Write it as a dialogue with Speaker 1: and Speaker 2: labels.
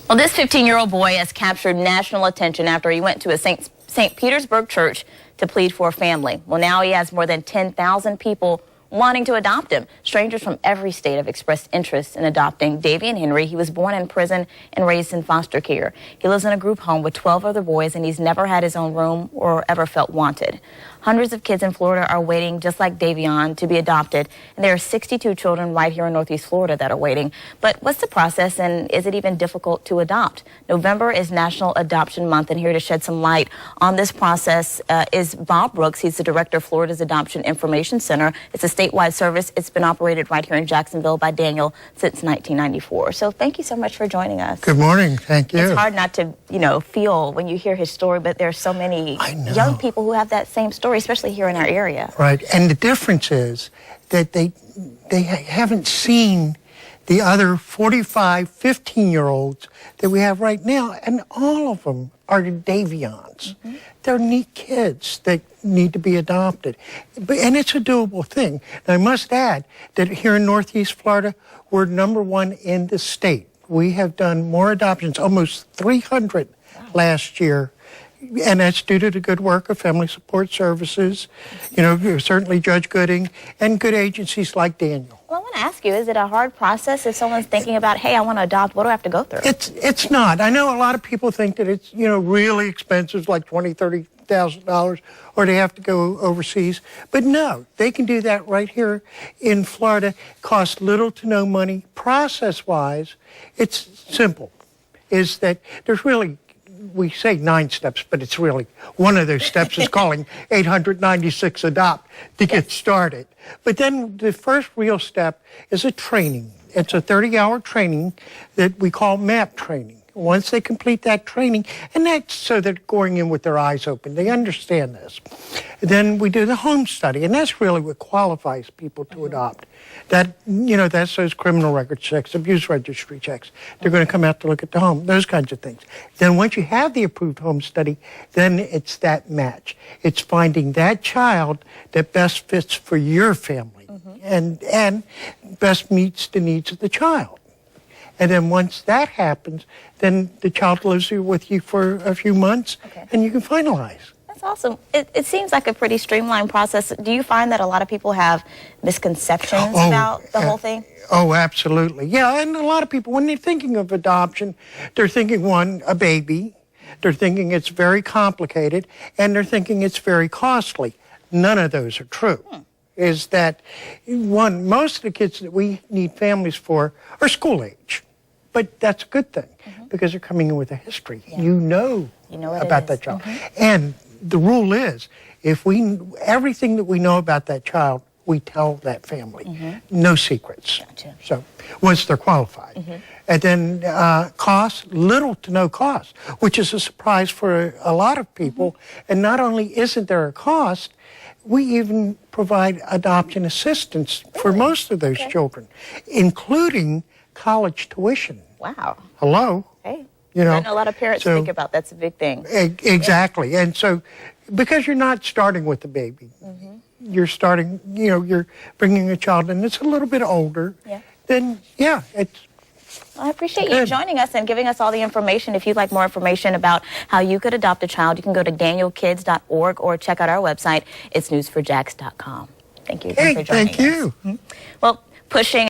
Speaker 1: Well, this 15-year-old boy has captured national attention after he went to a St. Petersburg church to plead for a family. Well, now he has more than 10,000 people wanting to adopt him. Strangers from every state have expressed interest in adopting Davian Henry. He was born in prison and raised in foster care. He lives in a group home with 12 other boys, and he's never had his own room or ever felt wanted. Hundreds of kids in Florida are waiting, just like Davian, to be adopted, and there are 62 children right here in Northeast Florida that are waiting. But what's the process, and is it even difficult to adopt? November is National Adoption Month, and here to shed some light on this process is Bob Rooks. He's the director of Florida's Adoption Information Center. It's a statewide service. It's been operated right here in Jacksonville by Daniel since 1994. So thank you so much for joining us.
Speaker 2: Good morning. Thank you.
Speaker 1: It's hard not to, feel when you hear his story, but there's so many young people who have that same story, especially here in our area.
Speaker 2: Right. And the difference is that they haven't seen the other 45, 15-year-olds that we have right now, and all of them are Davians. Mm-hmm. They're neat kids that need to be adopted. And it's a doable thing. Now, I must add that here in Northeast Florida, we're #1 in the state. We have done more adoptions, almost 300 last year. And that's due to the good work of Family Support Services, certainly Judge Gooding, and good agencies like Daniel.
Speaker 1: Well, I want to ask you, is it a hard process if someone's thinking about, hey, I want to adopt, what do I have to go through?
Speaker 2: It's not. I know a lot of people think that it's, really expensive, like $20,000, $30,000, or they have to go overseas. But no, they can do that right here in Florida. Costs little to no money. Process-wise, it's simple, is that there's really, we say 9 steps, but it's really one of those steps is calling 896 adopt to get started. But then the first real step is a training. It's a 30-hour training that we call MAP training. Once they complete that training, and that's so they're going in with their eyes open, they understand this. Then we do the home study, and that's really what qualifies people to adopt. That's those criminal record checks, abuse registry checks. They're going to come out to look at the home, those kinds of things. Then once you have the approved home study, then it's that match. It's finding that child that best fits for your family and best meets the needs of the child. And then once that happens, then the child lives with you for a few months, and you can finalize.
Speaker 1: That's awesome. It seems like a pretty streamlined process. Do you find that a lot of people have misconceptions about the whole thing?
Speaker 2: Oh, absolutely. Yeah, and a lot of people, when they're thinking of adoption, they're thinking, one, a baby. They're thinking it's very complicated, and they're thinking it's very costly. None of those are true. Is that, one, most of the kids that we need families for are school age. But that's a good thing, because they're coming in with a history. Yeah. You know about that child. And the rule is, if everything that we know about that child, we tell that family. No secrets. Gotcha. So once they're qualified. And then cost, little to no cost, which is a surprise for a lot of people. And not only isn't there a cost, we even provide adoption assistance for most of those children, including college tuition.
Speaker 1: Wow.
Speaker 2: Hello.
Speaker 1: Hey. I know a lot of parents think about that's a big thing.
Speaker 2: Exactly. And so, because you're not starting with the baby, you're starting, you're bringing a child in that's a little bit older, then, it's
Speaker 1: I appreciate you joining us and giving us all the information. If you'd like more information about how you could adopt a child, you can go to danielkids.org or check out our website. It's newsforjax.com. Thank you again for joining us.
Speaker 2: Thank you.
Speaker 1: Well, pushing